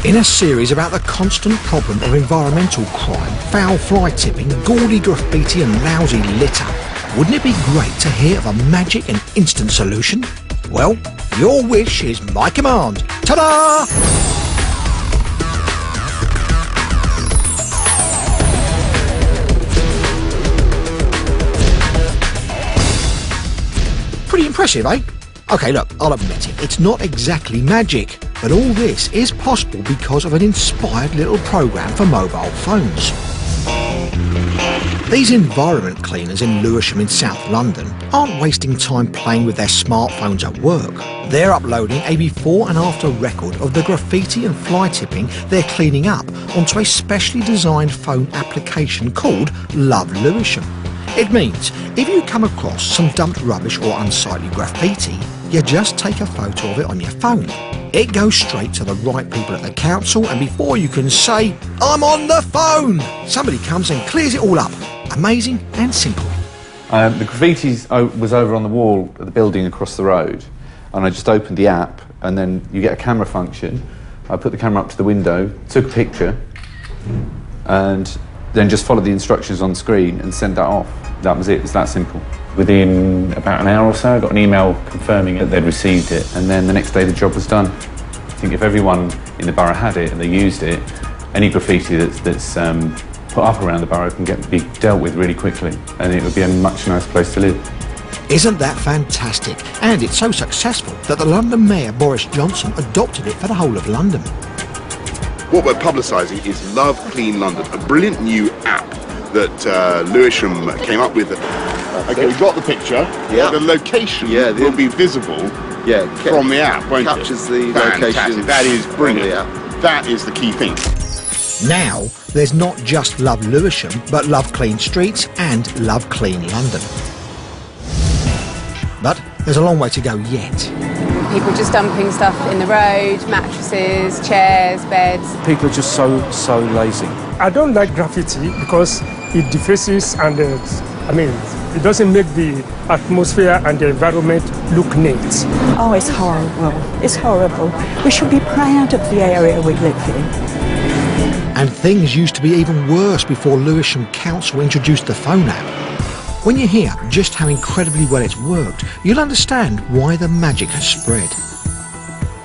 In a series about the constant problem of environmental crime, foul fly tipping, gaudy graffiti and lousy litter, wouldn't it be great to hear of a magic and instant solution? Well, your wish is my command. Ta-da! Pretty impressive, eh? OK, look, I'll admit it, it's not exactly magic, but all this is possible because of an inspired little programme for mobile phones. These environment cleaners in Lewisham in South London aren't wasting time playing with their smartphones at work. They're uploading a before and after record of the graffiti and fly tipping they're cleaning up onto a specially designed phone application called LoveLewisham. It means if you come across some dumped rubbish or unsightly graffiti, you just take a photo of it on your phone. It goes straight to the right people at the council, and before you can say, "I'm on the phone," somebody comes and clears it all up. Amazing and simple. The graffiti was over on the wall of the building across the road, and I just opened the app, and then you get a camera function. I put the camera up to the window, took a picture, and then just followed the instructions on screen and sent that off. That was it. It's that simple. Within about an hour or so, I got an email confirming that they'd received it, and then the next day the job was done. I think if everyone in the borough had it and they used it, any graffiti that's put up around the borough can be dealt with really quickly, and it would be a much nicer place to live. Isn't that fantastic? And it's so successfewell that the London Mayor Boris Johnson adopted it for the whole of London. What we're publicising is Love Clean London, a brilliant new app that Lewisham came up with. Okay, we've got the picture. Yeah. The location will be visible from the app, won't it? Captures the Fantastic. location. That is brilliant. From the app. That is the key thing. Now, there's not just Love Lewisham, but Love Clean Streets and Love Clean London. But there's a long way to go yet. People just dumping stuff in the road, mattresses, chairs, beds. People are just so lazy. I don't like graffiti because it defaces and it doesn't make the atmosphere and the environment look neat. Oh, it's horrible. It's horrible. We should be proud of the area we live in. And things used to be even worse before Lewisham Council introduced the phone app. When you hear just how incredibly well it's worked, you'll understand why the magic has spread.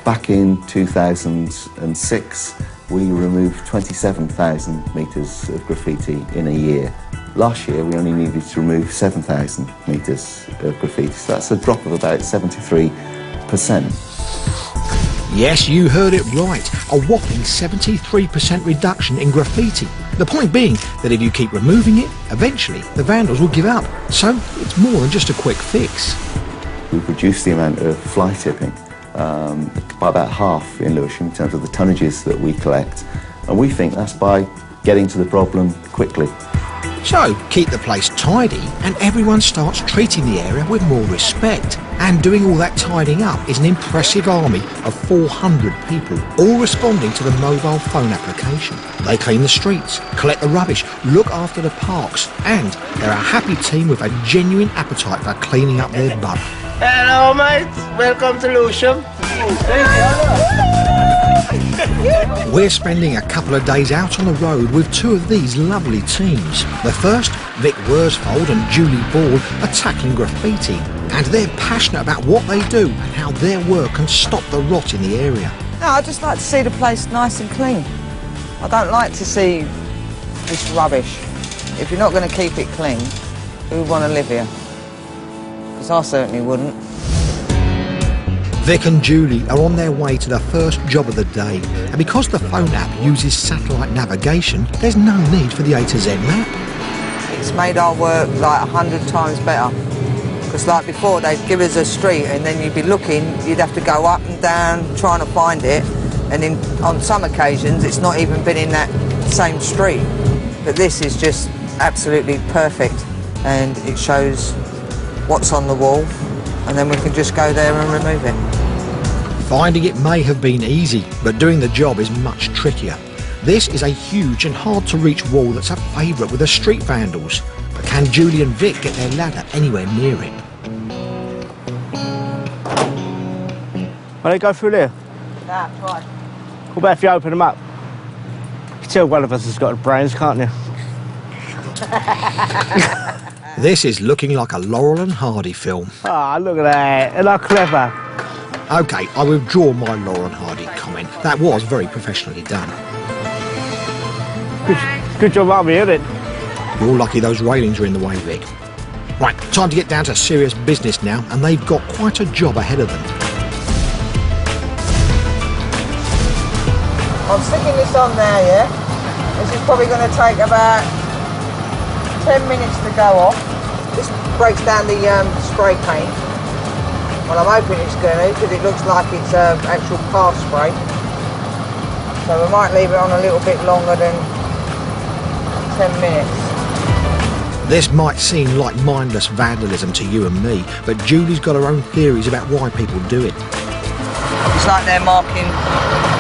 Back in 2006, we removed 27,000 metres of graffiti in a year. Last year, we only needed to remove 7,000 metres of graffiti, so that's a drop of about 73%. Yes, you heard it right. A whopping 73% reduction in graffiti. The point being that if you keep removing it, eventually the vandals will give up. So it's more than just a quick fix. We've reduced the amount of fly tipping by about half in Lewisham in terms of the tonnages that we collect. And we think that's by getting to the problem quickly. So keep the place tidy and everyone starts treating the area with more respect. And doing all that tidying up is an impressive army of 400 people, all responding to the mobile phone application. They clean the streets, collect the rubbish, look after the parks, and they're a happy team with a genuine appetite for cleaning up their bum. Hello, mate. Welcome to Lewisham. We're spending a couple of days out on the road with two of these lovely teams. The first, Vic Worsfold and Julie Ball, are tackling graffiti, and they're passionate about what they do and how their work can stop the rot in the area. No, I just like to see the place nice and clean. I don't like to see this rubbish. If you're not going to keep it clean, who would want to live here? Because I certainly wouldn't. Vic and Julie are on their way to the first job of the day, and because the phone app uses satellite navigation, there's no need for the A to Z map. It's made our work like 100 times better. Because like before, they'd give us a street and then you'd be looking, you'd have to go up and down trying to find it, and on some occasions it's not even been in that same street. But this is just absolutely perfect, and it shows what's on the wall, and then we can just go there and remove it. Finding it may have been easy, but doing the job is much trickier. This is a huge and hard to reach wall that's a favourite with the street vandals. But can Julie and Vic get their ladder anywhere near it? Will they go through there? Nah, try. What about if you open them up? You can tell one of us has got the brains, can't you? This is looking like a Laurel and Hardy film. Ah, look at that. They're not clever. OK, I withdraw my Laurel and Hardy comment. That was very professionally done. Good job, Mummy, isn't it? You're lucky those railings are in the way, Vic. Right, time to get down to serious business now, and they've got quite a job ahead of them. I'm sticking this on now, yeah? This is probably going to take about 10 minutes to go off. This breaks down the spray paint. Well, I'm hoping it's going to, because it looks like it's actual car spray. So we might leave it on a little bit longer than 10 minutes. This might seem like mindless vandalism to you and me, but Julie's got her own theories about why people do it. It's like they're marking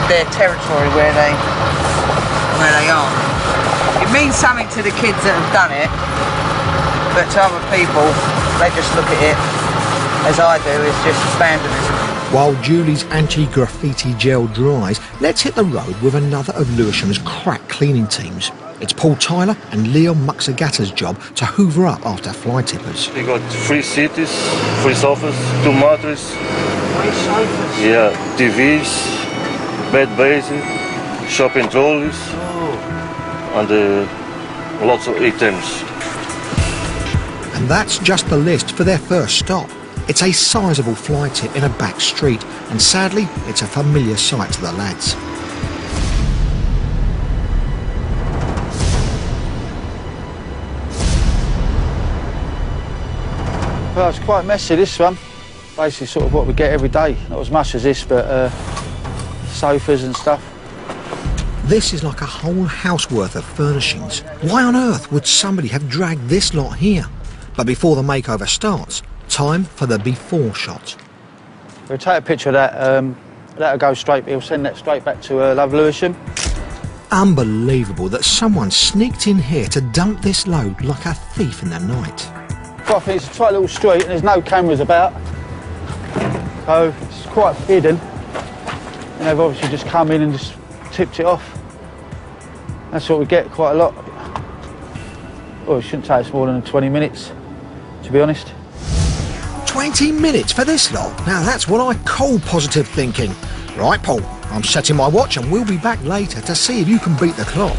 their territory where they are. It means something to the kids that have done it, but to other people, they just look at it, as I do, as just vandalism. While Julie's anti-graffiti gel dries, let's hit the road with another of Lewisham's crack cleaning teams. It's Paul Tyler and Leon Muxagata's job to hoover up after fly tippers. We got 3 cities, 3 sofas, 2 mattresses. 3 sofas? Yeah, TVs, bed bases, shopping trolleys, and lots of items. And that's just the list for their first stop. It's a sizable fly tip in a back street, and sadly, it's a familiar sight to the lads. Well, it's quite messy, this one. Basically sort of what we get every day. Not as much as this, but sofas and stuff. This is like a whole house worth of furnishings. Why on earth would somebody have dragged this lot here? But before the makeover starts, time for the before shot. We'll take a picture of that. That'll go straight, he'll send that straight back to LoveLewisham. Unbelievable that someone sneaked in here to dump this load like a thief in the night. I think it's a tight little street and there's no cameras about, so it's quite hidden. And they've obviously just come in and just tipped it off. That's what we get, quite a lot. Well, it shouldn't take us more than 20 minutes, to be honest. 20 minutes for this lot? Now that's what I call positive thinking. Right, Paul, I'm setting my watch and we'll be back later to see if you can beat the clock.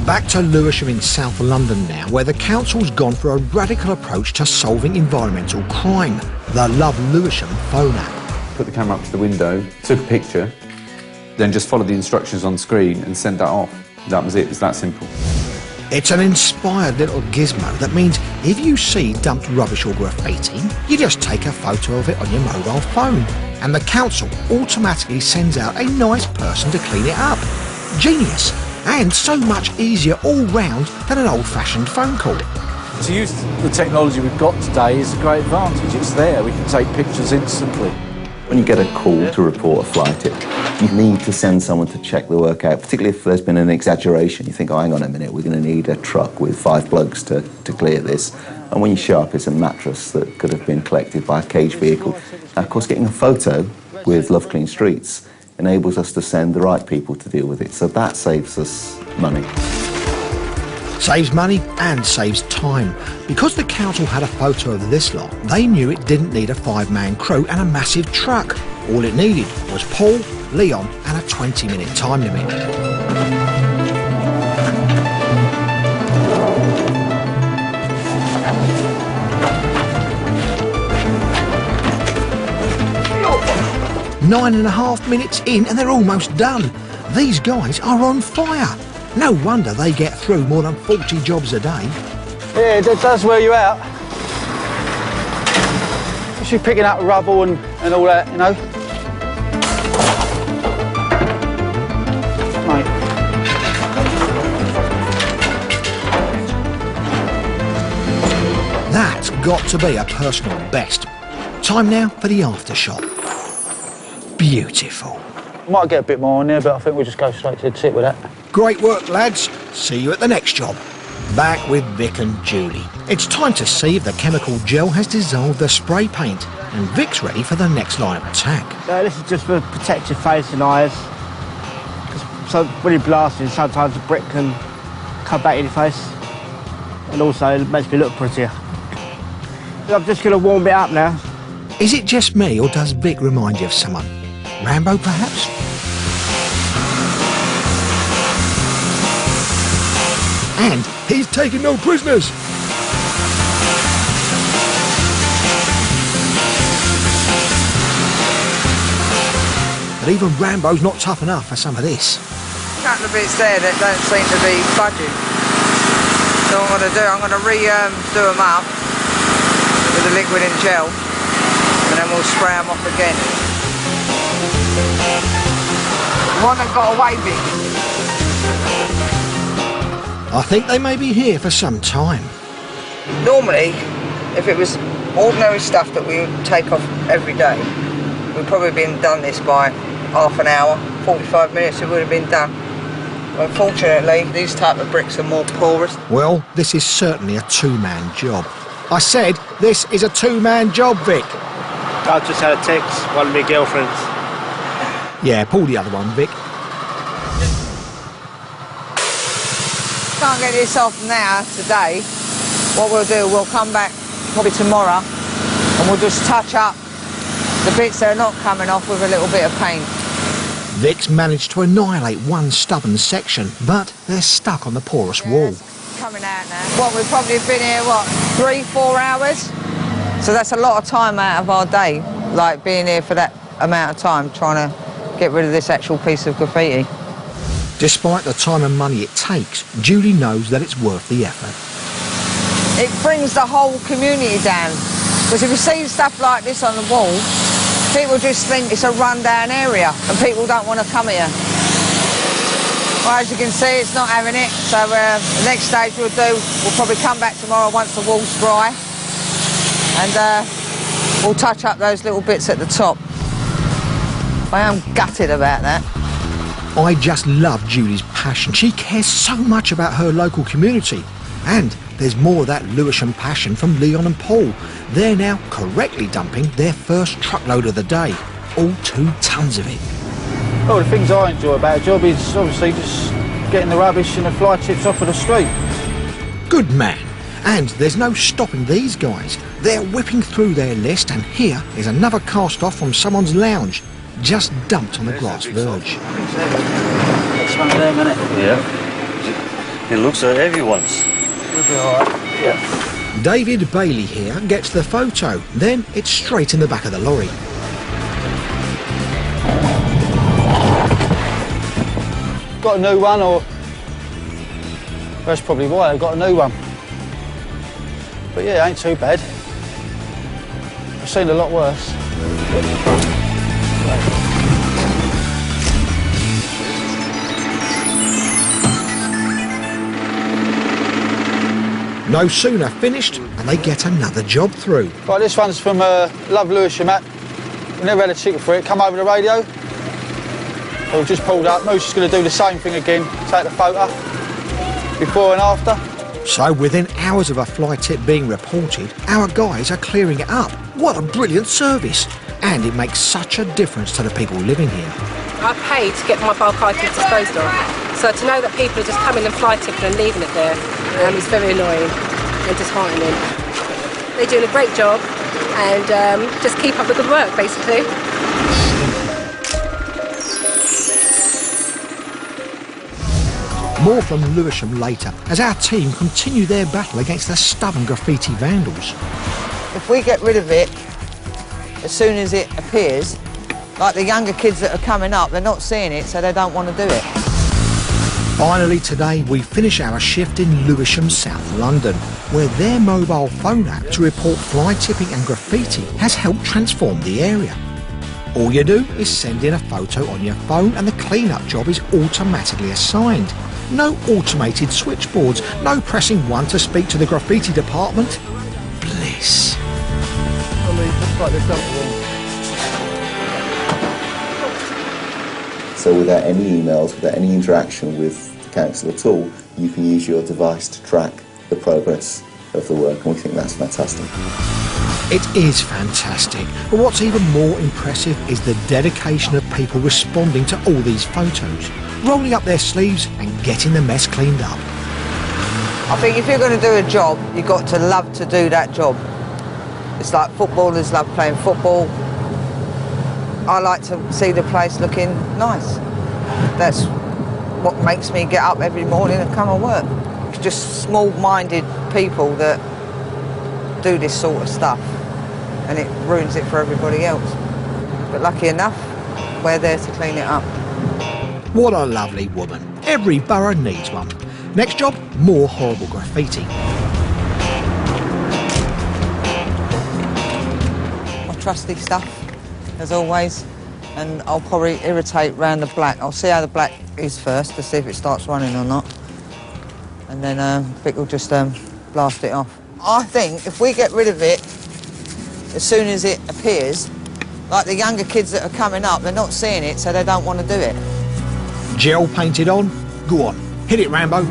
Back to Lewisham in South London now, where the council's gone for a radical approach to solving environmental crime. The LoveLewisham phone app. Put the camera up to the window, took a picture, then just followed the instructions on screen and sent that off. That was it, it's that simple. It's an inspired little gizmo that means if you see dumped rubbish or graffiti, you just take a photo of it on your mobile phone, and the council automatically sends out a nice person to clean it up. Genius, and so much easier all round than an old-fashioned phone call. To use the technology we've got today is a great advantage. It's there, we can take pictures instantly. When you get a call to report a fly tip, you need to send someone to check the work out, particularly if there's been an exaggeration. You think, oh, hang on a minute, we're going to need a truck with 5 plugs to clear this. And when you show up, it's a mattress that could have been collected by a cage vehicle. Now, of course, getting a photo with Love Clean Streets enables us to send the right people to deal with it. So that saves us money. Saves money and saves time. Because the council had a photo of this lot, they knew it didn't need a 5-man crew and a massive truck. All it needed was Paul, Leon and a 20-minute time limit. Nine and a half minutes in and they're almost done. These guys are on fire. No wonder they get through more than 40 jobs a day. Yeah, it does wear you out. Especially picking up rubble and all that, you know. Mate. That's got to be a personal best. Time now for the aftershot. Beautiful. Might get a bit more on there, but I think we'll just go straight to the tip with that. Great work, lads. See you at the next job. Back with Vic and Julie. It's time to see if the chemical gel has dissolved the spray paint, and Vic's ready for the next line of attack. This is just to protect your face and eyes. So when you're blasting, sometimes the brick can come back in your face, and also it makes me look prettier. I'm just going to warm it up now. Is it just me, or does Vic remind you of someone? Rambo, perhaps? And he's taking no prisoners. But even Rambo's not tough enough for some of this. A couple of bits there that don't seem to be budging. So what I'm going to do, I'm going to do them up with the liquid and gel, and then we'll spray them off again. The one that got away, Vic. I think they may be here for some time. Normally, if it was ordinary stuff that we would take off every day, we'd probably been done this by half an hour, 45 minutes it would have been done. Unfortunately, these type of bricks are more porous. Well, this is certainly a two-man job. I said this is a two-man job, Vic. I just had a text, one of my girlfriends. Yeah, pull the other one, Vic. Can't get this off now, today. What we'll do, we'll come back probably tomorrow and we'll just touch up the bits that are not coming off with a little bit of paint. Vic's managed to annihilate one stubborn section, but they're stuck on the porous wall. Coming out now. What, we've probably been here, 3-4 hours? So that's a lot of time out of our day, like being here for that amount of time, trying to get rid of this actual piece of graffiti. Despite the time and money it takes, Julie knows that it's worth the effort. It brings the whole community down. Because if you see stuff like this on the wall, people just think it's a run-down area and people don't want to come here. Well, as you can see, it's not having it. So the next stage we'll probably come back tomorrow once the wall's dry and we'll touch up those little bits at the top. I am gutted about that. I just love Julie's passion. She cares so much about her local community. And there's more of that Lewisham passion from Leon and Paul. They're now correctly dumping their first truckload of the day. All 2 tons of it. Well, the things I enjoy about a job is obviously just getting the rubbish and the fly tips off of the street. Good man. And there's no stopping these guys. They're whipping through their list, and here is another cast off from someone's lounge, just dumped on the grass verge. That's one of them, isn't it? Yeah. It looks like everyone's. We'll be all right. Yeah. David Bailey here gets the photo. Then it's straight in the back of the lorry. Got a new one, or that's probably why I got a new one. But yeah, it ain't too bad. I've seen a lot worse. No sooner finished, and they get another job through. Right, this one's from LoveLewisham app. We never had a ticket for it. Come over the radio. So we've just pulled up. Moose is going to do the same thing again. Take the photo before and after. So within hours of a fly tip being reported, our guys are clearing it up. What a brilliant service. And it makes such a difference to the people living here. I pay to get my bulk items disposed of. So to know that people are just coming and fly tipping and leaving it there is very annoying and disheartening. They're doing a great job and just keep up the good work, basically. More from Lewisham later as our team continue their battle against the stubborn graffiti vandals. If we get rid of it as soon as it appears, like the younger kids that are coming up, they're not seeing it, so they don't want to do it. Finally today we finish our shift in Lewisham, South London, where their mobile phone app to report fly tipping and graffiti has helped transform the area. All you do is send in a photo on your phone and the clean-up job is automatically assigned. No automated switchboards, no pressing 1 to speak to the graffiti department. Bliss. So without any emails, without any interaction with the council at all, you can use your device to track the progress of the work, and we think that's fantastic. It is fantastic, but what's even more impressive is the dedication of people responding to all these photos, rolling up their sleeves and getting the mess cleaned up. I think if you're going to do a job, you've got to love to do that job. It's like footballers love playing football. I like to see the place looking nice. That's what makes me get up every morning and come and work. It's just small-minded people that do this sort of stuff, and it ruins it for everybody else. But lucky enough, we're there to clean it up. What a lovely woman. Every borough needs one. Next job, more horrible graffiti. My trusty stuff, as always, and I'll probably irritate round the black. I'll see how the black is first to see if it starts running or not, and then Vic will just blast it off. I think if we get rid of it as soon as it appears, like the younger kids that are coming up, they're not seeing it, so they don't want to do it. Gel painted on? Go on, hit it, Rambo.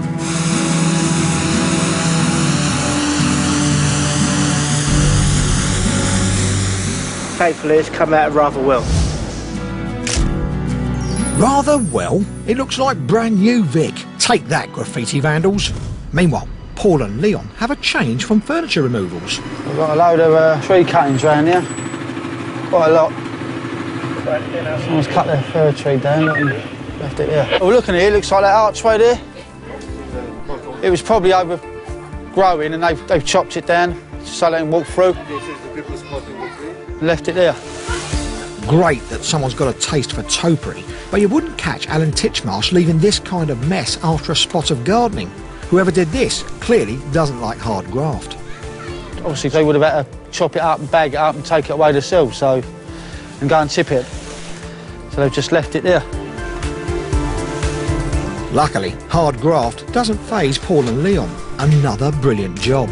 Thankfully, it's come out rather well. Rather well? It looks like brand new, Vic. Take that, graffiti vandals. Meanwhile, Paul and Leon have a change from furniture removals. We've got a load of tree cuttings around here. Quite a lot. Someone's cut their fir tree down and left it here. Well, looking here, it looks like that archway there. It was probably overgrowing and they've chopped it down so they can walk through. This is the people spotting the tree. Left it there. Great that someone's got a taste for topiary, but you wouldn't catch Alan Titchmarsh leaving this kind of mess after a spot of gardening. Whoever did this clearly doesn't like hard graft. Obviously, they would have had to chop it up and bag it up and take it away themselves, and go and tip it. So they've just left it there. Luckily, hard graft doesn't faze Paul and Leon. Another brilliant job.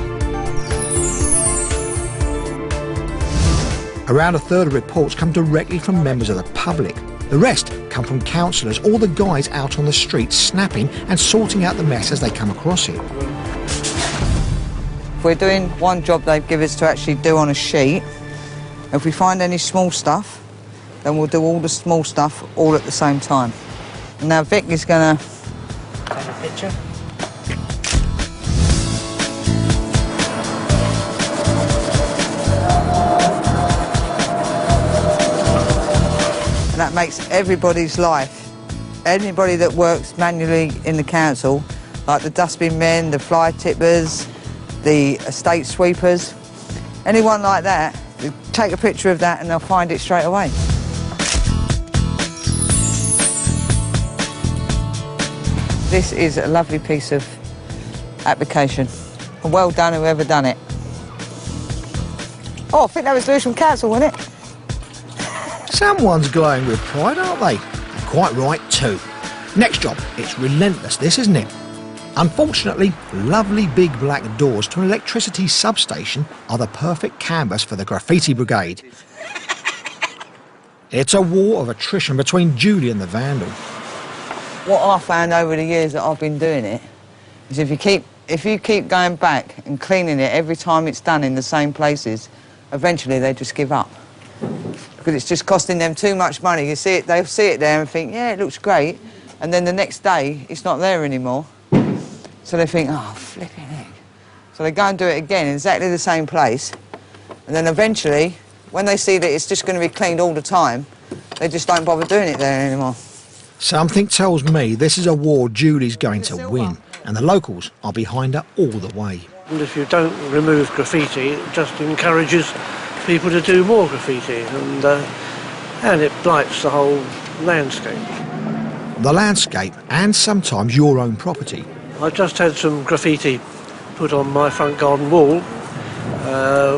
Around a third of reports come directly from members of the public. The rest come from councillors or the guys out on the street snapping and sorting out the mess as they come across it. If we're doing one job they've given us to actually do on a sheet, if we find any small stuff, then we'll do all the small stuff all at the same time. And now Vic is going to take a picture. And that makes everybody's life, anybody that works manually in the council, like the dustbin men, the fly tippers, the estate sweepers, anyone like that, take a picture of that and they'll find it straight away. This is a lovely piece of application. And well done whoever done it. Oh, I think that was Lewisham Council, wasn't it? Someone's glowing with pride, aren't they? And quite right too. Next job, it's relentless this, isn't it? Unfortunately, lovely big black doors to an electricity substation are the perfect canvas for the graffiti brigade. It's a war of attrition between Julie and the vandal. What I found over the years that I've been doing it is if you keep going back and cleaning it every time it's done in the same places, eventually they just give up. Because it's just costing them too much money. You see it, they'll see it there and think, yeah, it looks great, and then the next day it's not there anymore. So they think, oh, flipping heck. So they go and do it again in exactly the same place, and then eventually, when they see that it's just going to be cleaned all the time, they just don't bother doing it there anymore. Something tells me this is a war Julie's going to win, and the locals are behind her all the way. And if you don't remove graffiti, it just encourages people to do more graffiti, and it blights the whole landscape. The landscape, and sometimes your own property. I just had some graffiti put on my front garden wall,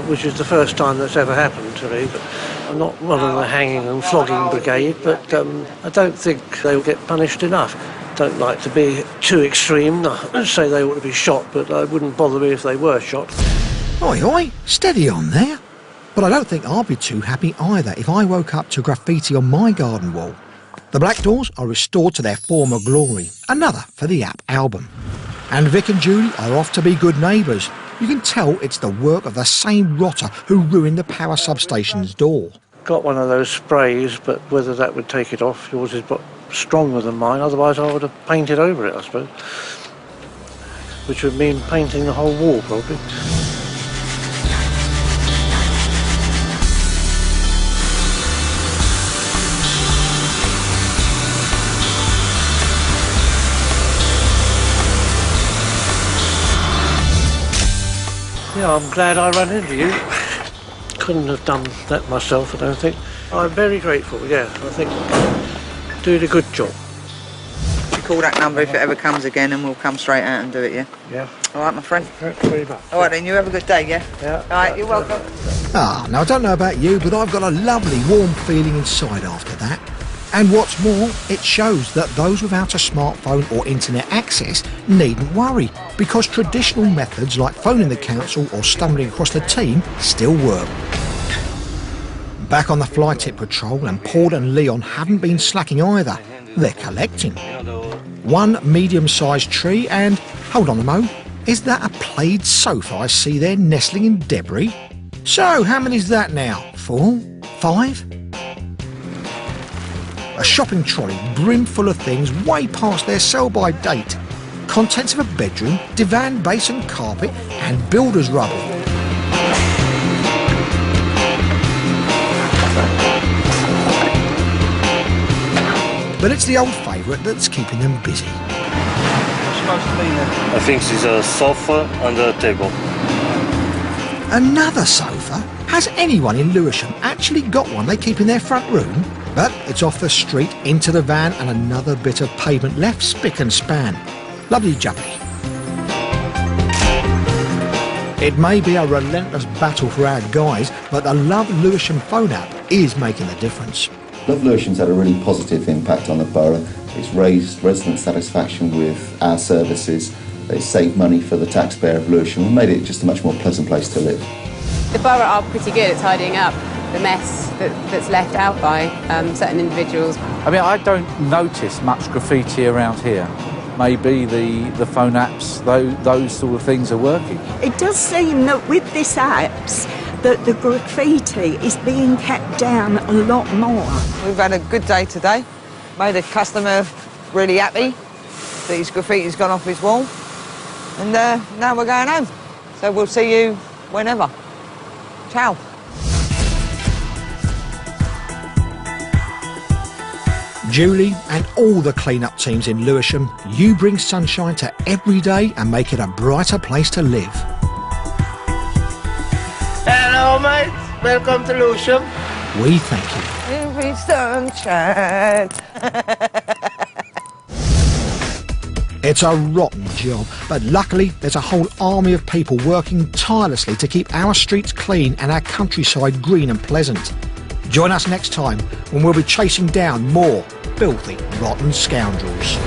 which is the first time that's ever happened to me. But I'm not one of the hanging and flogging brigade, but I don't think they'll get punished enough. Don't like to be too extreme. I'd say they ought to be shot, but I wouldn't bother me if they were shot. Oi, oi, steady on there. But I don't think I'd be too happy either if I woke up to graffiti on my garden wall. The black doors are restored to their former glory, another for the app album. And Vic and Julie are off to be good neighbours. You can tell it's the work of the same rotter who ruined the power substation's door. Got one of those sprays, but whether that would take it off, yours is stronger than mine, otherwise I would have painted over it, I suppose. Which would mean painting the whole wall, probably. Yeah, I'm glad I ran into you. Couldn't have done that myself, I don't think. I'm very grateful, yeah. I think doing a good job. You call that number if it ever comes again and we'll come straight out and do it, yeah? Yeah. All right, my friend? Thanks very much. All right, then, you have a good day, yeah? Yeah. All right, you're welcome. Now I don't know about you, but I've got a lovely warm feeling inside after that. And what's more, it shows that those without a smartphone or internet access needn't worry, because traditional methods like phoning the council or stumbling across the team still work. Back on the fly tip patrol, and Paul and Leon haven't been slacking either. They're collecting. One medium-sized tree and, hold on a mo, is that a plaid sofa I see there nestling in debris? So, how many's that now? 4? 5? A shopping trolley brim full of things way past their sell-by date. Contents of a bedroom, divan base and carpet, and builder's rubble. But it's the old favourite that's keeping them busy. What's supposed to be there? I think it's a sofa and a table. Another sofa? Has anyone in Lewisham actually got one they keep in their front room? But it's off the street, into the van, and another bit of pavement left spick and span. Lovely jubbly. It may be a relentless battle for our guys, but the Love Lewisham phone app is making the difference. Love Lewisham's had a really positive impact on the borough. It's raised resident satisfaction with our services. It's saved money for the taxpayer of Lewisham and made it just a much more pleasant place to live. The borough are pretty good at tidying up the mess that's left out by certain individuals. I mean, I don't notice much graffiti around here. Maybe the phone apps, those sort of things are working. It does seem that with this apps, that the graffiti is being kept down a lot more. We've had a good day today. Made a customer really happy that his graffiti's gone off his wall. And now we're going home. So we'll see you whenever. Ciao. Julie and all the clean-up teams in Lewisham, you bring sunshine to every day and make it a brighter place to live. Hello, mates. Welcome to Lewisham. We thank you. Every sunshine. It's a rotten job, but luckily there's a whole army of people working tirelessly to keep our streets clean and our countryside green and pleasant. Join us next time when we'll be chasing down more filthy, rotten scoundrels.